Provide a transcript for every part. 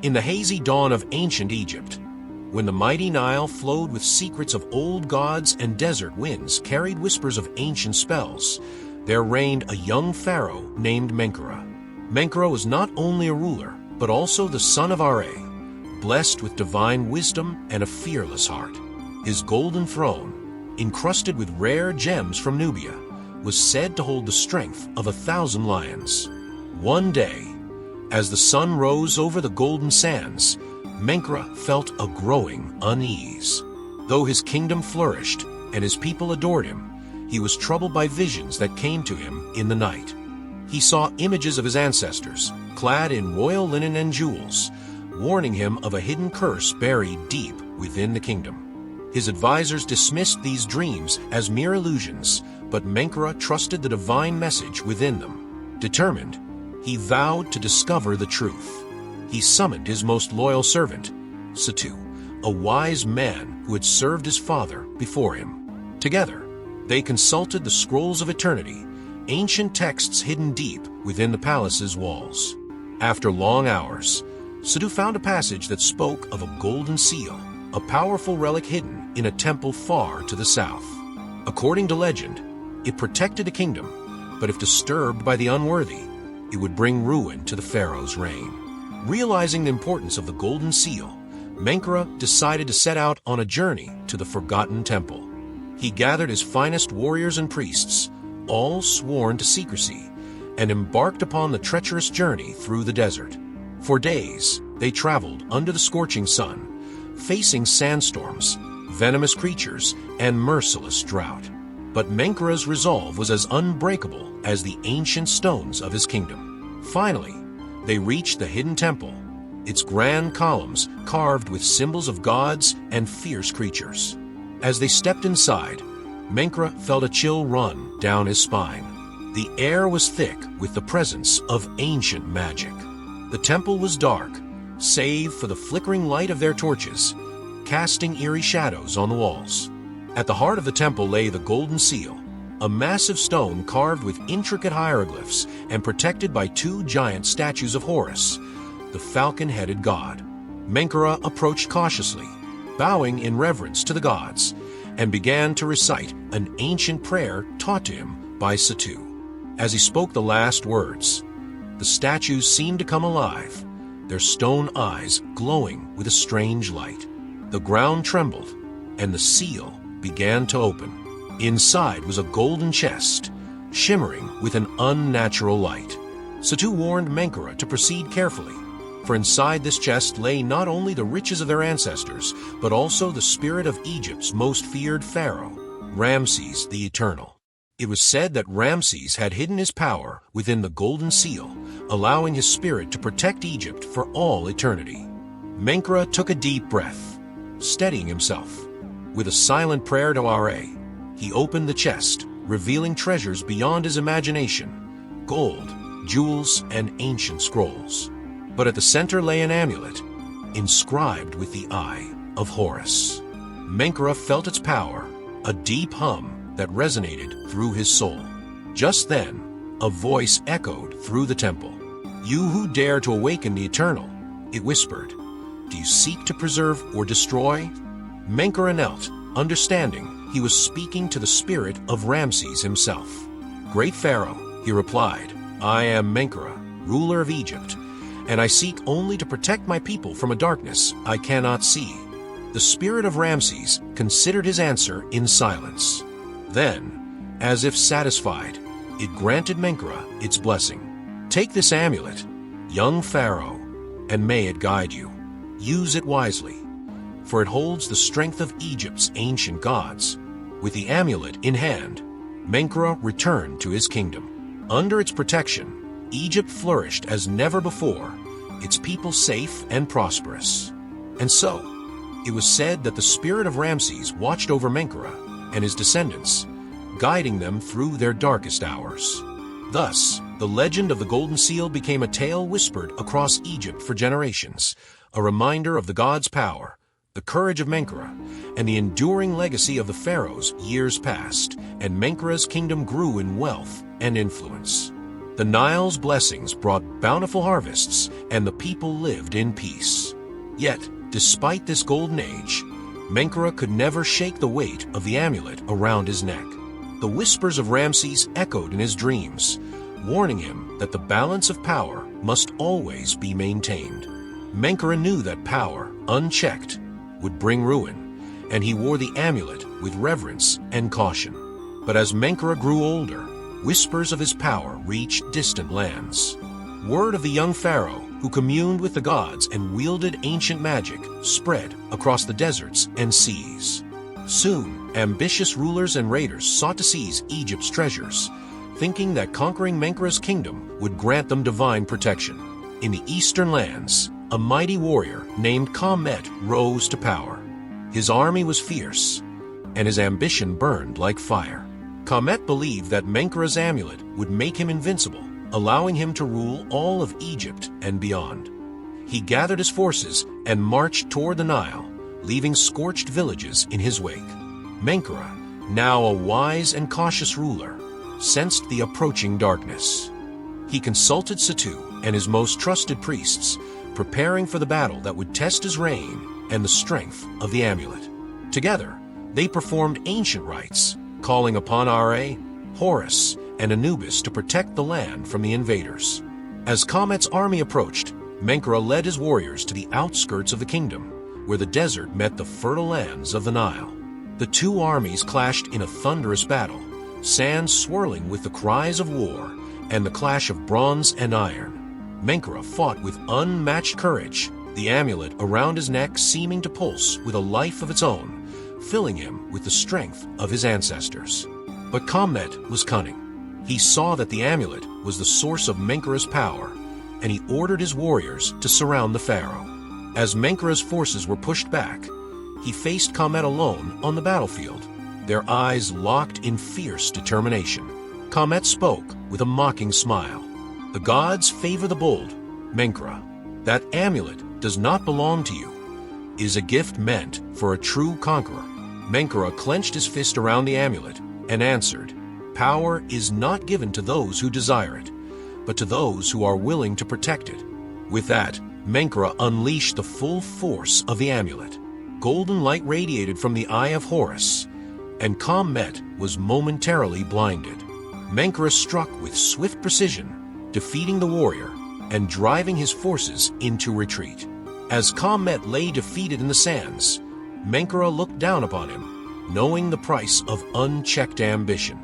In the hazy dawn of ancient Egypt, when the mighty Nile flowed with secrets of old gods and desert winds carried whispers of ancient spells, there reigned a young pharaoh named Menkaure. Menkaure was not only a ruler, but also the son of Are, blessed with divine wisdom and a fearless heart. His golden throne, encrusted with rare gems from Nubia, was said to hold the strength of 1,000 lions. One day, as the sun rose over the golden sands, Menkaure felt a growing unease. Though his kingdom flourished and his people adored him, he was troubled by visions that came to him in the night. He saw images of his ancestors, clad in royal linen and jewels, warning him of a hidden curse buried deep within the kingdom. His advisors dismissed these dreams as mere illusions, but Menkaure trusted the divine message within them. Determined, he vowed to discover the truth. He summoned his most loyal servant, Setu, a wise man who had served his father before him. Together, they consulted the scrolls of eternity, ancient texts hidden deep within the palace's walls. After long hours, Setu found a passage that spoke of a golden seal, a powerful relic hidden in a temple far to the south. According to legend, it protected the kingdom, but if disturbed by the unworthy, it would bring ruin to the pharaoh's reign. Realizing the importance of the golden seal, Menkaure decided to set out on a journey to the forgotten temple. He gathered his finest warriors and priests, all sworn to secrecy, and embarked upon the treacherous journey through the desert. For days, they traveled under the scorching sun, facing sandstorms, venomous creatures, and merciless drought. But Menkaure's resolve was as unbreakable as the ancient stones of his kingdom. Finally, they reached the hidden temple, its grand columns carved with symbols of gods and fierce creatures. As they stepped inside, Menkaure felt a chill run down his spine. The air was thick with the presence of ancient magic. The temple was dark, save for the flickering light of their torches, casting eerie shadows on the walls. At the heart of the temple lay the golden seal, a massive stone carved with intricate hieroglyphs and protected by 2 giant statues of Horus, the falcon-headed god. Menkaure approached cautiously, bowing in reverence to the gods, and began to recite an ancient prayer taught to him by Setu. As he spoke the last words, the statues seemed to come alive, their stone eyes glowing with a strange light. The ground trembled, and the seal began to open. Inside was a golden chest, shimmering with an unnatural light. Setu warned Menkaure to proceed carefully, for inside this chest lay not only the riches of their ancestors, but also the spirit of Egypt's most feared pharaoh, Ramses the Eternal. It was said that Ramses had hidden his power within the golden seal, allowing his spirit to protect Egypt for all eternity. Menkaure took a deep breath, steadying himself. With a silent prayer to Are, he opened the chest, revealing treasures beyond his imagination, gold, jewels, and ancient scrolls. But at the center lay an amulet, inscribed with the Eye of Horus. Menkaure felt its power, a deep hum that resonated through his soul. Just then, a voice echoed through the temple. "You who dare to awaken the eternal," it whispered, "do you seek to preserve or destroy?" Menkaure knelt, understanding he was speaking to the spirit of Ramses himself. "Great Pharaoh," he replied, "I am Menkaure, ruler of Egypt, and I seek only to protect my people from a darkness I cannot see." The spirit of Ramses considered his answer in silence. Then, as if satisfied, it granted Menkaure its blessing. "Take this amulet, young pharaoh, and may it guide you. Use it wisely, for it holds the strength of Egypt's ancient gods." With the amulet in hand, Menkaure returned to his kingdom. Under its protection, Egypt flourished as never before, its people safe and prosperous. And so, it was said that the spirit of Ramses watched over Menkaure and his descendants, guiding them through their darkest hours. Thus, the legend of the Golden Seal became a tale whispered across Egypt for generations, a reminder of the god's power, the courage of Menkaure, and the enduring legacy of the pharaohs years past, and Menkaure's kingdom grew in wealth and influence. The Nile's blessings brought bountiful harvests, and the people lived in peace. Yet, despite this golden age, Menkera could never shake the weight of the amulet around his neck. The whispers of Ramses echoed in his dreams, warning him that the balance of power must always be maintained. Menkera knew that power, unchecked, would bring ruin, and he wore the amulet with reverence and caution. But as Menkera grew older, whispers of his power reached distant lands. Word of the young pharaoh, who communed with the gods and wielded ancient magic, spread across the deserts and seas. Soon, ambitious rulers and raiders sought to seize Egypt's treasures, thinking that conquering Menkera's kingdom would grant them divine protection. In the eastern lands, a mighty warrior named Khmet rose to power. His army was fierce, and his ambition burned like fire. Khmet believed that Menkera's amulet would make him invincible, allowing him to rule all of Egypt and beyond. He gathered his forces and marched toward the Nile, leaving scorched villages in his wake. Menkera, now a wise and cautious ruler, sensed the approaching darkness. He consulted Satu and his most trusted priests, preparing for the battle that would test his reign and the strength of the amulet. Together, they performed ancient rites, calling upon Ra, Horus, and Anubis to protect the land from the invaders. As Khmet's army approached, Menkera led his warriors to the outskirts of the kingdom, where the desert met the fertile lands of the Nile. The two armies clashed in a thunderous battle, sand swirling with the cries of war and the clash of bronze and iron. Menkera fought with unmatched courage, the amulet around his neck seeming to pulse with a life of its own, filling him with the strength of his ancestors. But Khmet was cunning. He saw that the amulet was the source of Menkera's power, and he ordered his warriors to surround the pharaoh. As Menkera's forces were pushed back, he faced Khmet alone on the battlefield, their eyes locked in fierce determination. Khmet spoke with a mocking smile. "The gods favor the bold, Menkera. That amulet does not belong to you. It is a gift meant for a true conqueror." Menkera clenched his fist around the amulet and answered, "Power is not given to those who desire it, but to those who are willing to protect it." With that, Menkera unleashed the full force of the amulet. Golden light radiated from the eye of Horus, and Khmet was momentarily blinded. Menkera struck with swift precision, defeating the warrior and driving his forces into retreat. As Khmet lay defeated in the sands, Menkera looked down upon him, knowing the price of unchecked ambition.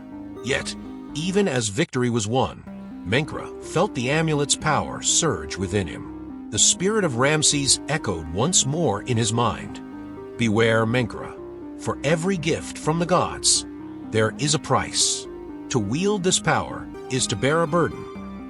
Yet, even as victory was won, Menkera felt the amulet's power surge within him. The spirit of Ramses echoed once more in his mind. "Beware, Menkera. For every gift from the gods, there is a price. To wield this power is to bear a burden,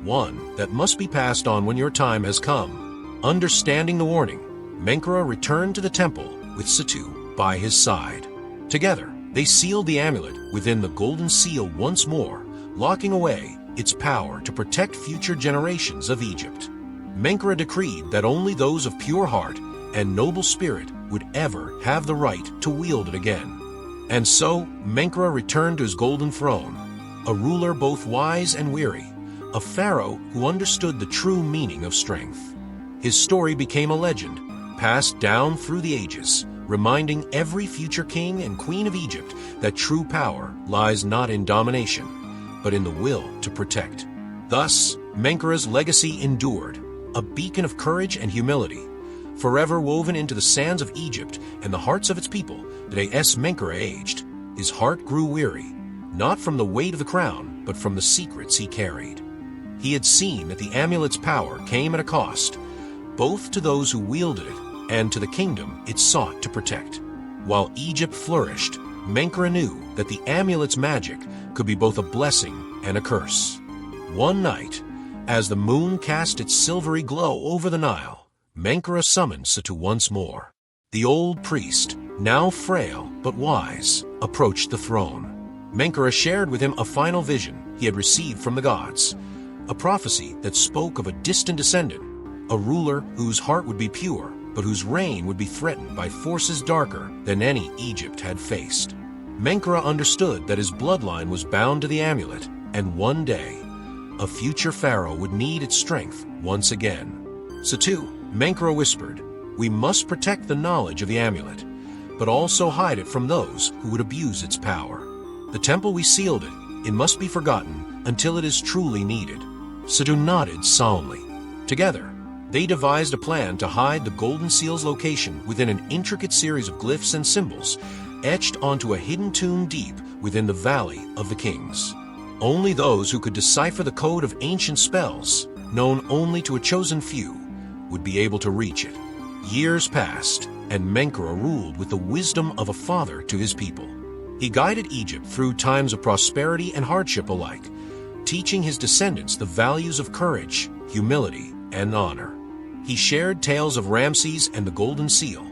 one that must be passed on when your time has come." Understanding the warning, Menkera returned to the temple with Satu by his side. Together, they sealed the amulet within the golden seal once more, locking away its power to protect future generations of Egypt. Menkera decreed that only those of pure heart and noble spirit would ever have the right to wield it again. And so, Menkera returned to his golden throne, a ruler both wise and weary, a pharaoh who understood the true meaning of strength. His story became a legend, passed down through the ages, reminding every future king and queen of Egypt that true power lies not in domination, but in the will to protect. Thus, Menkera's legacy endured, a beacon of courage and humility, forever woven into the sands of Egypt and the hearts of its people. The day Menkera aged, his heart grew weary, not from the weight of the crown, but from the secrets he carried. He had seen that the amulet's power came at a cost, both to those who wielded it and to the kingdom it sought to protect. While Egypt flourished, Menkera knew that the amulet's magic could be both a blessing and a curse. One night, as the moon cast its silvery glow over the Nile, Menkera summoned Satu once more. The old priest, now frail but wise, approached the throne. Menkera shared with him a final vision he had received from the gods, a prophecy that spoke of a distant descendant, a ruler whose heart would be pure, but whose reign would be threatened by forces darker than any Egypt had faced. Menkera understood that his bloodline was bound to the amulet, and one day, a future pharaoh would need its strength once again. So too, Menkera whispered, "We must protect the knowledge of the amulet, but also hide it from those who would abuse its power. The temple we sealed it must be forgotten until it is truly needed." Sadu nodded solemnly. Together, they devised a plan to hide the golden seal's location within an intricate series of glyphs and symbols etched onto a hidden tomb deep within the Valley of the Kings. Only those who could decipher the code of ancient spells, known only to a chosen few, would be able to reach it. Years passed, and Menkera ruled with the wisdom of a father to his people. He guided Egypt through times of prosperity and hardship alike, teaching his descendants the values of courage, humility, and honor. He shared tales of Ramses and the Golden Seal,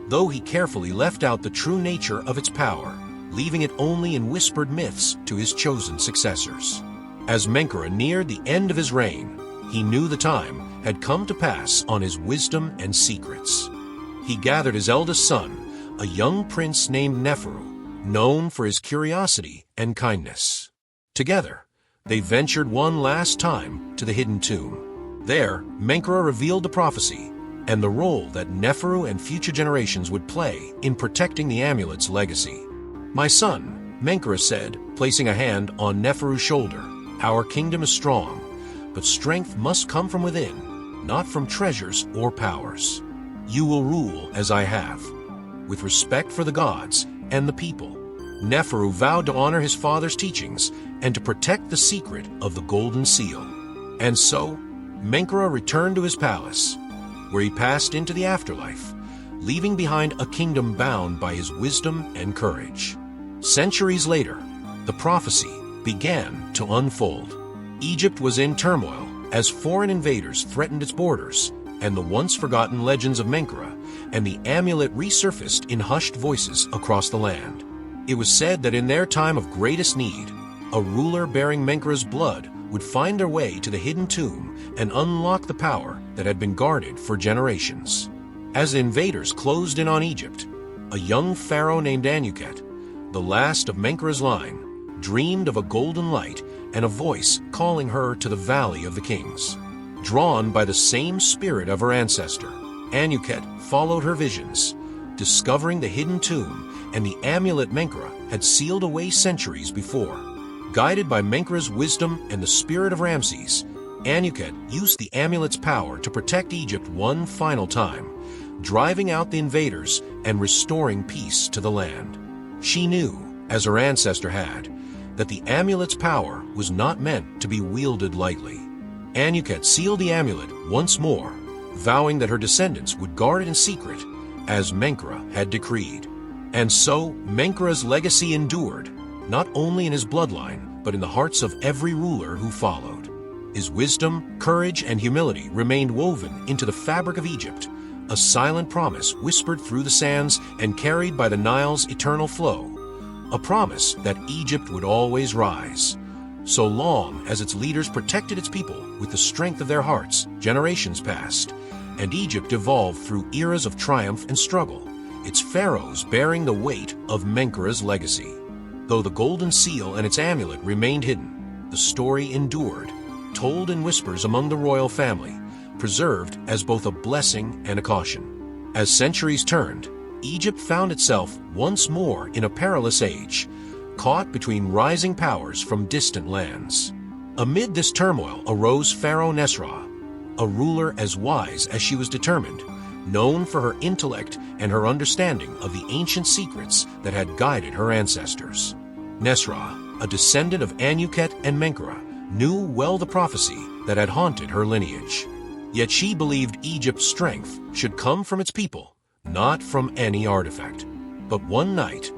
though he carefully left out the true nature of its power, leaving it only in whispered myths to his chosen successors. As Menkera neared the end of his reign, he knew the time had come to pass on his wisdom and secrets. He gathered his eldest son, a young prince named Neferu, known for his curiosity and kindness. Together, they ventured one last time to the hidden tomb. There, Menkera revealed the prophecy and the role that Neferu and future generations would play in protecting the amulet's legacy. "My son," Menkera said, placing a hand on Neferu's shoulder, "our kingdom is strong, but strength must come from within, not from treasures or powers. You will rule as I have, with respect for the gods and the people." Neferu vowed to honor his father's teachings and to protect the secret of the Golden Seal. And so, Menkera returned to his palace, where he passed into the afterlife, leaving behind a kingdom bound by his wisdom and courage. Centuries later, the prophecy began to unfold. Egypt was in turmoil as foreign invaders threatened its borders, and the once-forgotten legends of Menkera and the amulet resurfaced in hushed voices across the land. It was said that in their time of greatest need, a ruler bearing Menkera's blood would find their way to the hidden tomb and unlock the power that had been guarded for generations. As the invaders closed in on Egypt, a young pharaoh named Anuket, the last of Menkera's line, dreamed of a golden light and a voice calling her to the Valley of the Kings. Drawn by the same spirit of her ancestor, Anuket followed her visions, discovering the hidden tomb and the amulet Menkera had sealed away centuries before. Guided by Menkera's wisdom and the spirit of Ramses, Anuket used the amulet's power to protect Egypt one final time, driving out the invaders and restoring peace to the land. She knew, as her ancestor had, that the amulet's power was not meant to be wielded lightly. Anuket sealed the amulet once more, vowing that her descendants would guard it in secret, as Menkera had decreed. And so Menkera's legacy endured, not only in his bloodline, but in the hearts of every ruler who followed. His wisdom, courage, and humility remained woven into the fabric of Egypt, a silent promise whispered through the sands and carried by the Nile's eternal flow, a promise that Egypt would always rise. So long as its leaders protected its people with the strength of their hearts, generations passed, and Egypt evolved through eras of triumph and struggle, its pharaohs bearing the weight of Menkera's legacy. Though the Golden Seal and its amulet remained hidden, the story endured, told in whispers among the royal family, preserved as both a blessing and a caution. As centuries turned, Egypt found itself once more in a perilous age, caught between rising powers from distant lands. Amid this turmoil arose Pharaoh Nesra, a ruler as wise as she was determined, known for her intellect and her understanding of the ancient secrets that had guided her ancestors. Nesra, a descendant of Anuket and Menkera, knew well the prophecy that had haunted her lineage. Yet she believed Egypt's strength should come from its people, not from any artifact. But one night,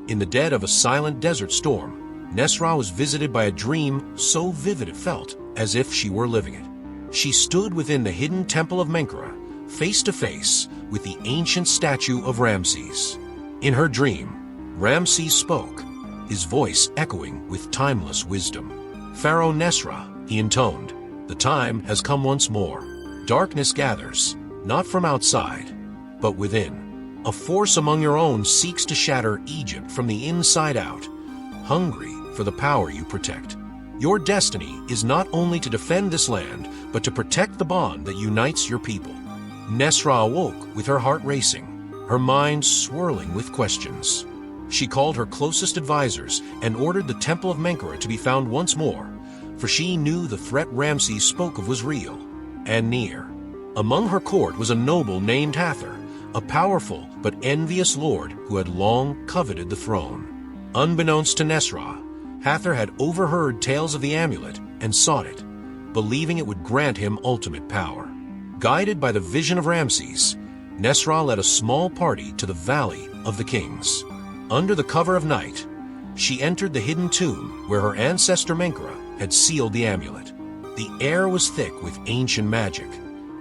in the dead of a silent desert storm, Nesra was visited by a dream so vivid it felt as if she were living it. She stood within the hidden temple of Menkera, face to face with the ancient statue of Ramses. In her dream, Ramses spoke, his voice echoing with timeless wisdom. "Pharaoh Nesra," he intoned, "the time has come once more. Darkness gathers, not from outside, but within. A force among your own seeks to shatter Egypt from the inside out, hungry for the power you protect. Your destiny is not only to defend this land, but to protect the bond that unites your people. Nesra awoke with her heart racing, her mind swirling with questions. She called her closest advisors and ordered the Temple of Menkera to be found once more, for she knew the threat Ramses spoke of was real and near. Among her court was a noble named Hathor, a powerful but envious lord who had long coveted the throne. Unbeknownst to Nesra, Hathor had overheard tales of the amulet and sought it, believing it would grant him ultimate power. Guided by the vision of Ramses, Nesra led a small party to the Valley of the Kings. Under the cover of night, she entered the hidden tomb where her ancestor Menkera had sealed the amulet. The air was thick with ancient magic,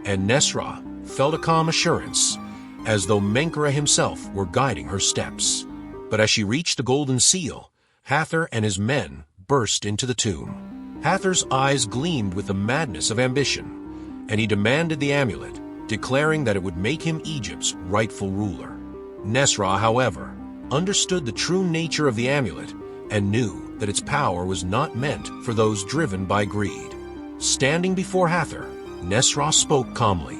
and Nesra felt a calm assurance, as though Menkera himself were guiding her steps. But as she reached the golden seal, Hathor and his men burst into the tomb. Hathor's eyes gleamed with the madness of ambition, and he demanded the amulet, declaring that it would make him Egypt's rightful ruler. Nesra, however, understood the true nature of the amulet and knew that its power was not meant for those driven by greed. Standing before Hathor, Nesra spoke calmly.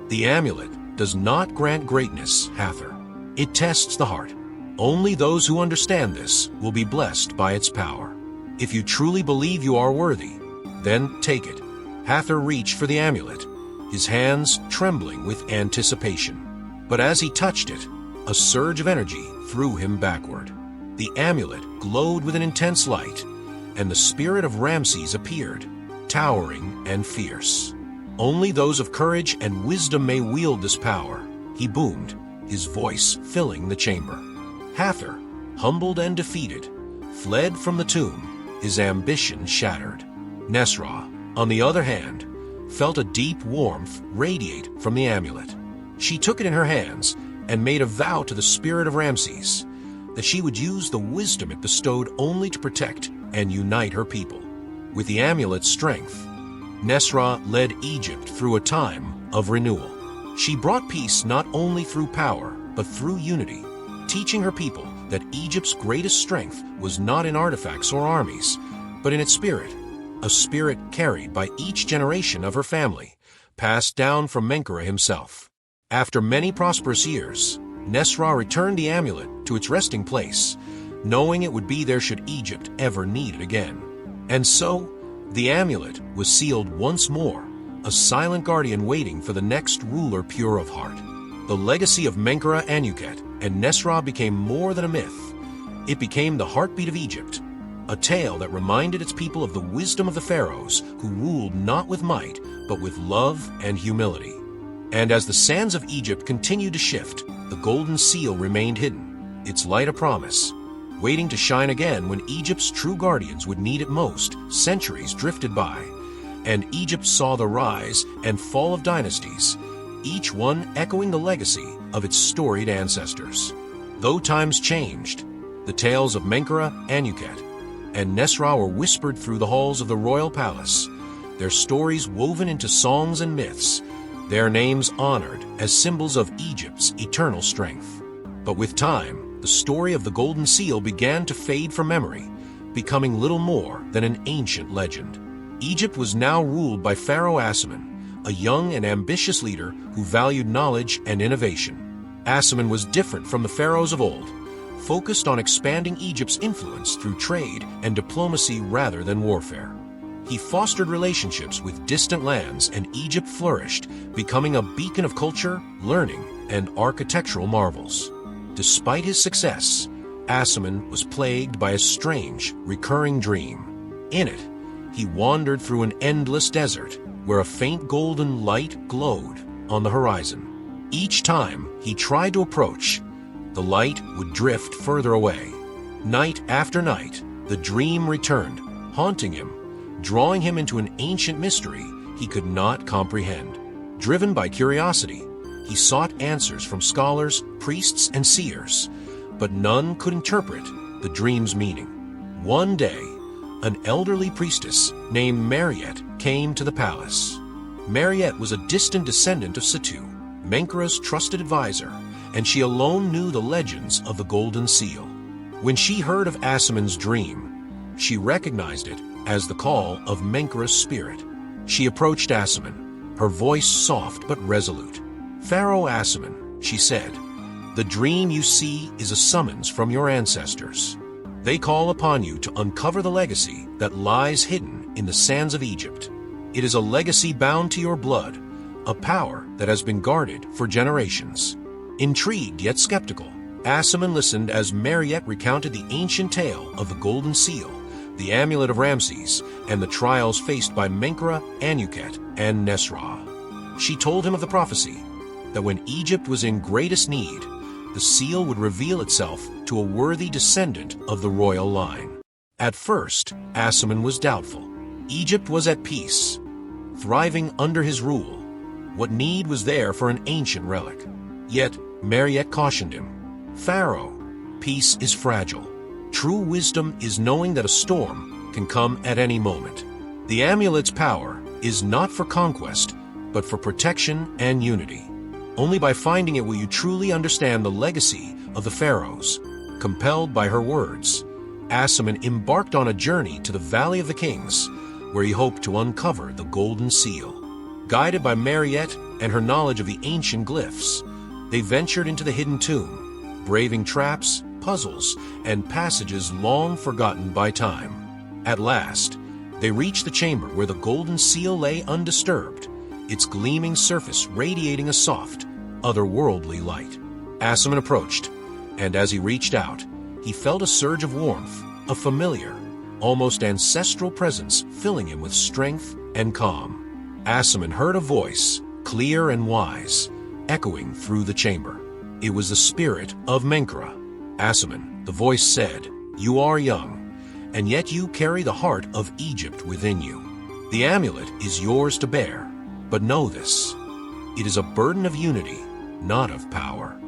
"The amulet does not grant greatness, Hathor. It tests the heart. Only those who understand this will be blessed by its power. If you truly believe you are worthy, then take it." Hathor reached for the amulet, his hands trembling with anticipation. But as he touched it, a surge of energy threw him backward. The amulet glowed with an intense light, and the spirit of Ramses appeared, towering and fierce. "Only those of courage and wisdom may wield this power," he boomed, his voice filling the chamber. Hathor, humbled and defeated, fled from the tomb, his ambition shattered. Nesra, on the other hand, felt a deep warmth radiate from the amulet. She took it in her hands and made a vow to the spirit of Ramses that she would use the wisdom it bestowed only to protect and unite her people. With the amulet's strength, Nesra led Egypt through a time of renewal. She brought peace not only through power, but through unity, teaching her people that Egypt's greatest strength was not in artifacts or armies, but in its spirit, a spirit carried by each generation of her family, passed down from Menkera himself. After many prosperous years, Nesra returned the amulet to its resting place, knowing it would be there should Egypt ever need it again. And so, the amulet was sealed once more, a silent guardian waiting for the next ruler pure of heart. The legacy of Menkera Anuket and Nesra became more than a myth. It became the heartbeat of Egypt, a tale that reminded its people of the wisdom of the pharaohs who ruled not with might, but with love and humility. And as the sands of Egypt continued to shift, the golden seal remained hidden, its light a promise, waiting to shine again when Egypt's true guardians would need it most. Centuries drifted by, and Egypt saw the rise and fall of dynasties, each one echoing the legacy of its storied ancestors. Though times changed, the tales of Menkera Anuket and Nesra were whispered through the halls of the royal palace, their stories woven into songs and myths, their names honored as symbols of Egypt's eternal strength. But with time, the story of the Golden Seal began to fade from memory, becoming little more than an ancient legend. Egypt was now ruled by Pharaoh Asaman, a young and ambitious leader who valued knowledge and innovation. Asaman was different from the pharaohs of old, focused on expanding Egypt's influence through trade and diplomacy rather than warfare. He fostered relationships with distant lands, and Egypt flourished, becoming a beacon of culture, learning, and architectural marvels. Despite his success, Asaman was plagued by a strange, recurring dream. In it, he wandered through an endless desert where a faint golden light glowed on the horizon. Each time he tried to approach, the light would drift further away. Night after night, the dream returned, haunting him, drawing him into an ancient mystery he could not comprehend. Driven by curiosity, he sought answers from scholars, priests, and seers, but none could interpret the dream's meaning. One day, an elderly priestess named Mariette came to the palace. Mariette was a distant descendant of Setu, Menkera's trusted advisor, and she alone knew the legends of the Golden Seal. When she heard of Asaman's dream, she recognized it as the call of Menkaura's spirit. She approached Asaman, her voice soft but resolute. "Pharaoh Asaman," she said, "the dream you see is a summons from your ancestors. They call upon you to uncover the legacy that lies hidden in the sands of Egypt. It is a legacy bound to your blood, a power that has been guarded for generations." Intrigued yet skeptical, Asaman listened as Mariette recounted the ancient tale of the Golden Seal, the Amulet of Ramses, and the trials faced by Menkaura, Anuket, and Nesra. She told him of the prophecy that when Egypt was in greatest need, the seal would reveal itself to a worthy descendant of the royal line. At first, Asaman was doubtful. Egypt was at peace, thriving under his rule. What need was there for an ancient relic? Yet, Mariette cautioned him, "Pharaoh, peace is fragile. True wisdom is knowing that a storm can come at any moment. The amulet's power is not for conquest, but for protection and unity. Only by finding it will you truly understand the legacy of the pharaohs." Compelled by her words, Asaman embarked on a journey to the Valley of the Kings, where he hoped to uncover the Golden Seal. Guided by Mariette and her knowledge of the ancient glyphs, they ventured into the hidden tomb, braving traps, puzzles, and passages long forgotten by time. At last, they reached the chamber where the Golden Seal lay undisturbed, its gleaming surface radiating a soft, otherworldly light. Asaman approached, and as he reached out, he felt a surge of warmth, a familiar, almost ancestral presence filling him with strength and calm. Asaman heard a voice, clear and wise, echoing through the chamber. It was the spirit of Menkaura. "Asaman," the voice said, "you are young, and yet you carry the heart of Egypt within you. The amulet is yours to bear, but know this: it is a burden of unity, not of power.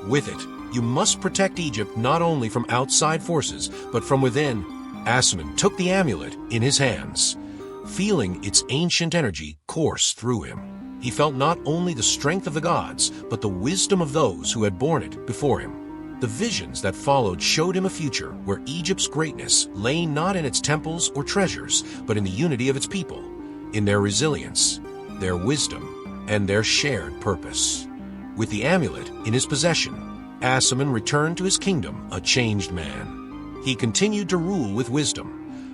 With it, you must protect Egypt not only from outside forces, but from within." Asaman took the amulet in his hands, feeling its ancient energy course through him. He felt not only the strength of the gods, but the wisdom of those who had borne it before him. The visions that followed showed him a future where Egypt's greatness lay not in its temples or treasures, but in the unity of its people, in their resilience, their wisdom, and their shared purpose. With the amulet in his possession, Asaman returned to his kingdom a changed man. He continued to rule with wisdom,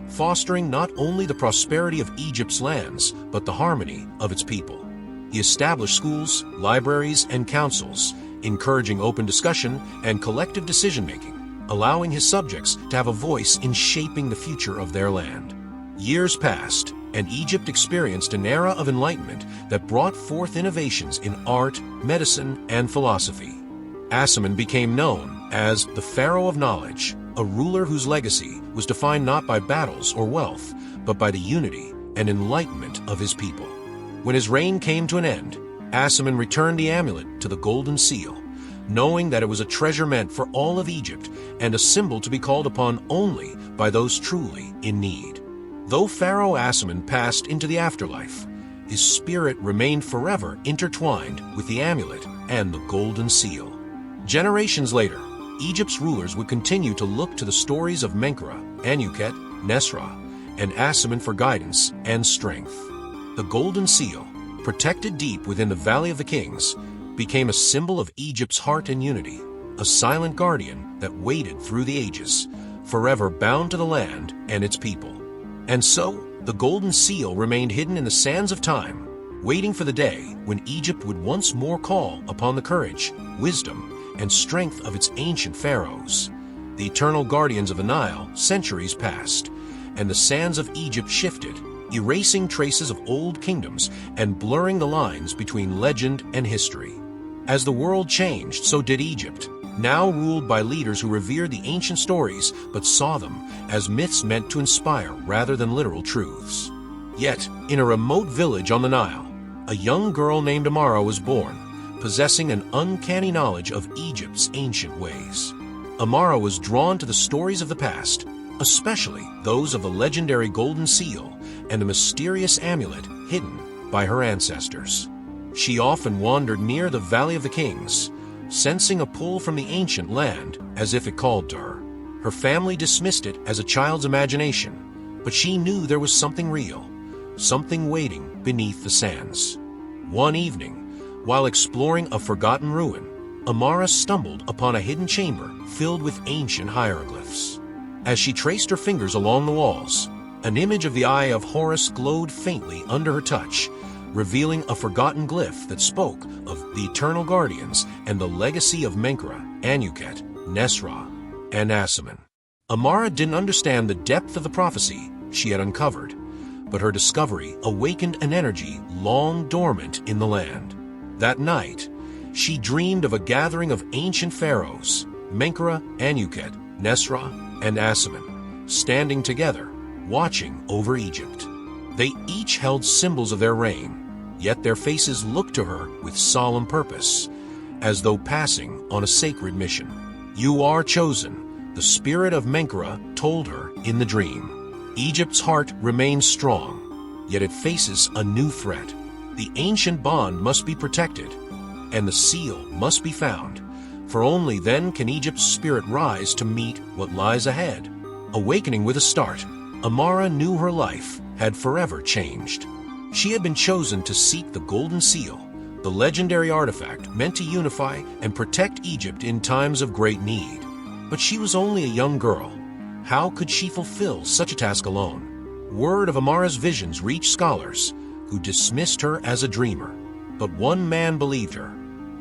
fostering not only the prosperity of Egypt's lands, but the harmony of its people. He established schools, libraries, and councils, encouraging open discussion and collective decision-making, allowing his subjects to have a voice in shaping the future of their land. Years passed, and Egypt experienced an era of enlightenment that brought forth innovations in art, medicine, and philosophy. Asaman became known as the Pharaoh of Knowledge, a ruler whose legacy was defined not by battles or wealth, but by the unity and enlightenment of his people. When his reign came to an end, Asaman returned the amulet to the Golden Seal, knowing that it was a treasure meant for all of Egypt and a symbol to be called upon only by those truly in need. Though Pharaoh Asaman passed into the afterlife, his spirit remained forever intertwined with the amulet and the Golden Seal. Generations later, Egypt's rulers would continue to look to the stories of Menkaura, Anuket, Nesra, and Asaman for guidance and strength. The Golden Seal, protected deep within the Valley of the Kings, became a symbol of Egypt's heart and unity, a silent guardian that waited through the ages, forever bound to the land and its people. And so, the Golden Seal remained hidden in the sands of time, waiting for the day when Egypt would once more call upon the courage, wisdom, and strength of its ancient pharaohs. The eternal guardians of the Nile, centuries passed, and the sands of Egypt shifted, erasing traces of old kingdoms and blurring the lines between legend and history. As the world changed, so did Egypt, now ruled by leaders who revered the ancient stories but saw them as myths meant to inspire rather than literal truths. Yet, in a remote village on the Nile, a young girl named Amara was born, possessing an uncanny knowledge of Egypt's ancient ways. Amara was drawn to the stories of the past, especially those of the legendary Golden Seal and the mysterious amulet hidden by her ancestors. She often wandered near the Valley of the Kings, sensing a pull from the ancient land as if it called to her. Her family dismissed it as a child's imagination, but she knew there was something real, something waiting beneath the sands. One evening, while exploring a forgotten ruin, Amara stumbled upon a hidden chamber filled with ancient hieroglyphs. As she traced her fingers along the walls, an image of the Eye of Horus glowed faintly under her touch, revealing a forgotten glyph that spoke of the eternal guardians and the legacy of Menkera, Anuket, Nesra, and Asaman. Amara didn't understand the depth of the prophecy she had uncovered, but her discovery awakened an energy long dormant in the land. That night, she dreamed of a gathering of ancient pharaohs, Menkera, Anuket, Nesra, and Asaman, standing together, watching over Egypt. They each held symbols of their reign, yet their faces looked to her with solemn purpose, as though passing on a sacred mission. "You are chosen," the spirit of Menkera told her in the dream. Egypt's heart remains strong, yet it faces a new threat. The ancient bond must be protected, and the seal must be found, for only then can Egypt's spirit rise to meet what lies ahead. Awakening with a start, Amara knew her life had forever changed. She had been chosen to seek the Golden Seal, the legendary artifact meant to unify and protect Egypt in times of great need. But she was only a young girl. How could she fulfill such a task alone? Word of Amara's visions reached scholars, who dismissed her as a dreamer. But one man believed her,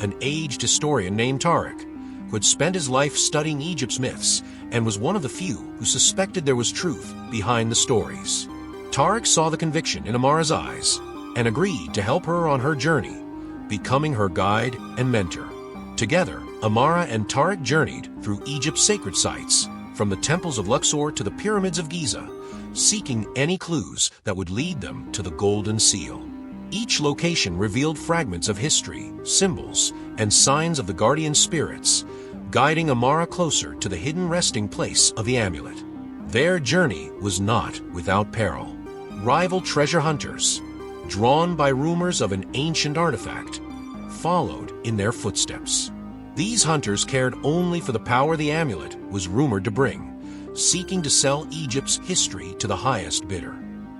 an aged historian named Tariq, who had spent his life studying Egypt's myths and was one of the few who suspected there was truth behind the stories. Tariq saw the conviction in Amara's eyes and agreed to help her on her journey, becoming her guide and mentor. Together, Amara and Tariq journeyed through Egypt's sacred sites, from the temples of Luxor to the pyramids of Giza, seeking any clues that would lead them to the Golden Seal. Each location revealed fragments of history, symbols, and signs of the guardian spirits, guiding Amara closer to the hidden resting place of the amulet. Their journey was not without peril. Rival treasure hunters, drawn by rumors of an ancient artifact, followed in their footsteps. These hunters cared only for the power the amulet was rumored to bring, seeking to sell Egypt's history to the highest bidder.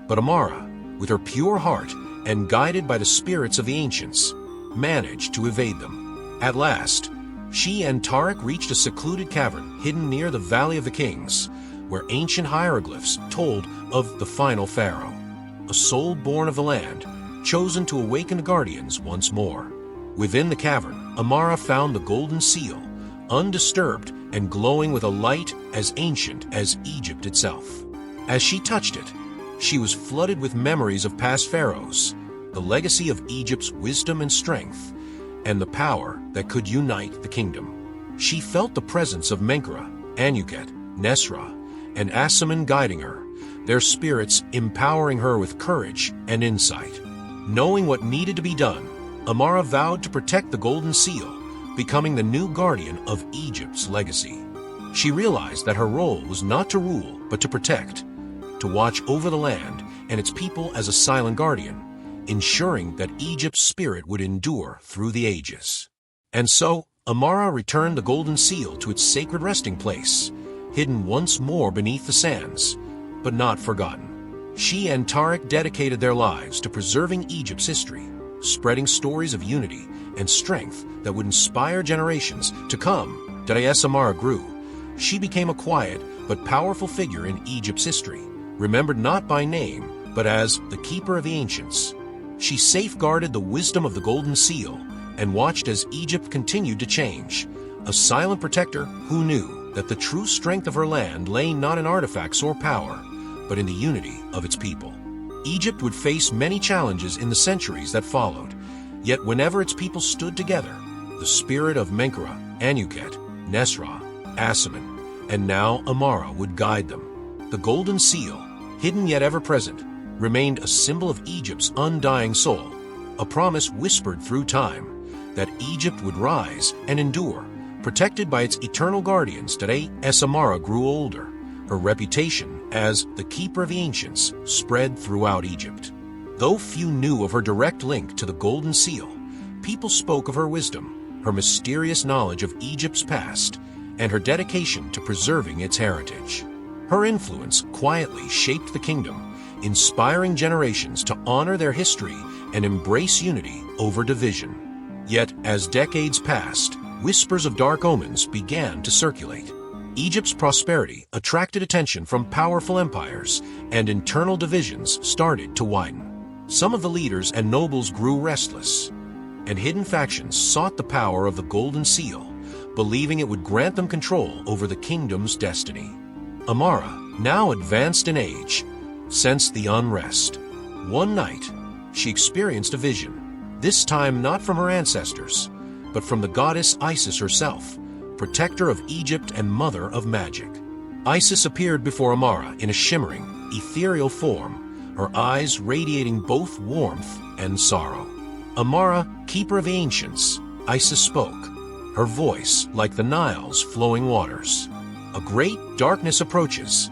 But Amara, with her pure heart and guided by the spirits of the ancients, managed to evade them. At last, she and Tariq reached a secluded cavern hidden near the Valley of the Kings, where ancient hieroglyphs told of the final pharaoh, a soul born of the land, chosen to awaken the guardians once more. Within the cavern, Amara found the Golden Seal, undisturbed and glowing with a light as ancient as Egypt itself. As she touched it, she was flooded with memories of past pharaohs, the legacy of Egypt's wisdom and strength, and the power that could unite the kingdom. She felt the presence of Menkera, Anuket, Nesra, and Asaman guiding her, their spirits empowering her with courage and insight. Knowing what needed to be done, Amara vowed to protect the Golden Seal, becoming the new guardian of Egypt's legacy. She realized that her role was not to rule, but to protect, to watch over the land and its people as a silent guardian, ensuring that Egypt's spirit would endure through the ages. And so, Amara returned the Golden Seal to its sacred resting place, hidden once more beneath the sands, but not forgotten. She and Tariq dedicated their lives to preserving Egypt's history, spreading stories of unity and strength that would inspire generations to come. As Amara grew, she became a quiet but powerful figure in Egypt's history, remembered not by name, but as the keeper of the ancients. She safeguarded the wisdom of the Golden Seal and watched as Egypt continued to change, a silent protector who knew that the true strength of her land lay not in artifacts or power, but in the unity of its people. Egypt would face many challenges in the centuries that followed, yet whenever its people stood together, the spirit of Menkera, Anuket, Nesra, Asaman, and now Amara would guide them. The Golden Seal, hidden yet ever present, remained a symbol of Egypt's undying soul, a promise whispered through time that Egypt would rise and endure, protected by its eternal guardians. Today, as Amara grew older, her reputation as the keeper of the ancients spread throughout Egypt. Though few knew of her direct link to the Golden Seal, people spoke of her wisdom, her mysterious knowledge of Egypt's past, and her dedication to preserving its heritage. Her influence quietly shaped the kingdom, inspiring generations to honor their history and embrace unity over division. Yet, as decades passed, whispers of dark omens began to circulate. Egypt's prosperity attracted attention from powerful empires, and internal divisions started to widen. Some of the leaders and nobles grew restless, and hidden factions sought the power of the Golden Seal, believing it would grant them control over the kingdom's destiny. Amara, now advanced in age, sensed the unrest. One night, she experienced a vision, this time not from her ancestors, but from the goddess Isis herself, protector of Egypt and mother of magic. Isis appeared before Amara in a shimmering, ethereal form, her eyes radiating both warmth and sorrow. Amara, keeper of the ancients, Isis spoke, her voice like the Nile's flowing waters. A great darkness approaches,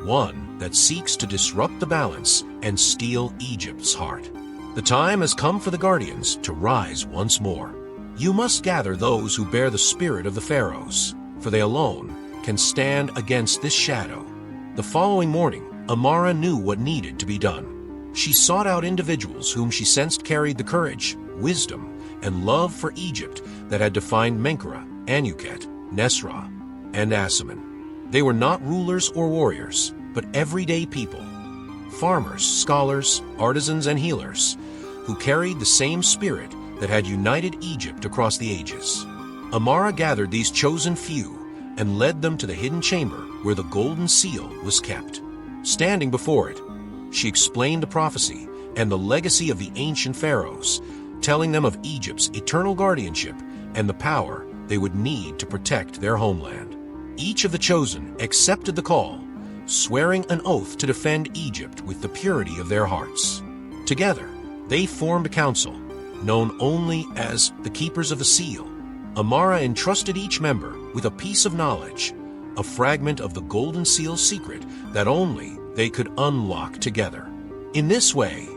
one that seeks to disrupt the balance and steal Egypt's heart. The time has come for the guardians to rise once more. You must gather those who bear the spirit of the pharaohs, for they alone can stand against this shadow. The following morning, Amara knew what needed to be done. She sought out individuals whom she sensed carried the courage, wisdom, and love for Egypt that had defined Menkaure, Anuket, Nesra, and Asaman. They were not rulers or warriors, but everyday people, farmers, scholars, artisans, and healers, who carried the same spirit that had united Egypt across the ages. Amara gathered these chosen few and led them to the hidden chamber where the Golden Seal was kept. Standing before it, she explained the prophecy and the legacy of the ancient pharaohs, telling them of Egypt's eternal guardianship and the power they would need to protect their homeland. Each of the chosen accepted the call, swearing an oath to defend Egypt with the purity of their hearts. Together, they formed a council, known only as the Keepers of the Seal. Amara entrusted each member with a piece of knowledge, a fragment of the Golden Seal's secret that only they could unlock together. In this way,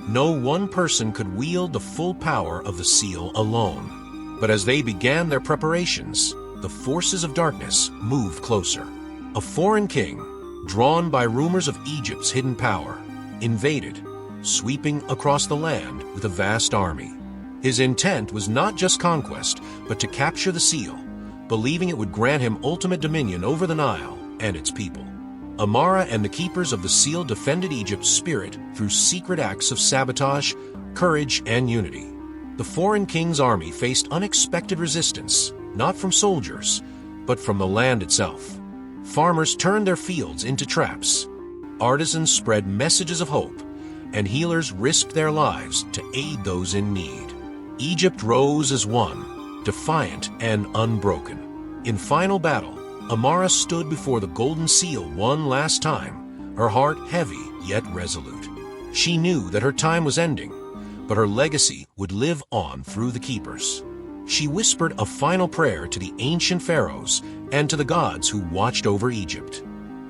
no one person could wield the full power of the seal alone. But as they began their preparations, the forces of darkness moved closer. A foreign king, drawn by rumors of Egypt's hidden power, invaded, sweeping across the land with a vast army. His intent was not just conquest, but to capture the seal, believing it would grant him ultimate dominion over the Nile and its people. Amara and the Keepers of the Seal defended Egypt's spirit through secret acts of sabotage, courage, and unity. The foreign king's army faced unexpected resistance, not from soldiers, but from the land itself. Farmers turned their fields into traps. Artisans spread messages of hope, and healers risked their lives to aid those in need. Egypt rose as one, defiant and unbroken. In final battle, Amara stood before the Golden Seal one last time, her heart heavy yet resolute. She knew that her time was ending, but her legacy would live on through the Keepers. She whispered a final prayer to the ancient pharaohs and to the gods who watched over Egypt.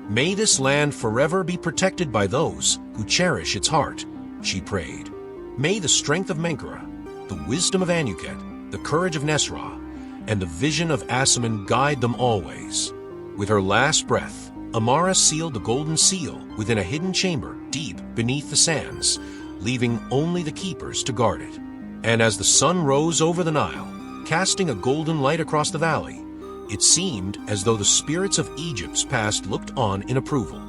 "May this land forever be protected by those who cherish its heart," she prayed. "May the strength of Menkaure, the wisdom of Anuket, the courage of Nesra, and the vision of Asaman guide them always." With her last breath, Amara sealed the Golden Seal within a hidden chamber deep beneath the sands, leaving only the Keepers to guard it. And as the sun rose over the Nile, casting a golden light across the valley, it seemed as though the spirits of Egypt's past looked on in approval.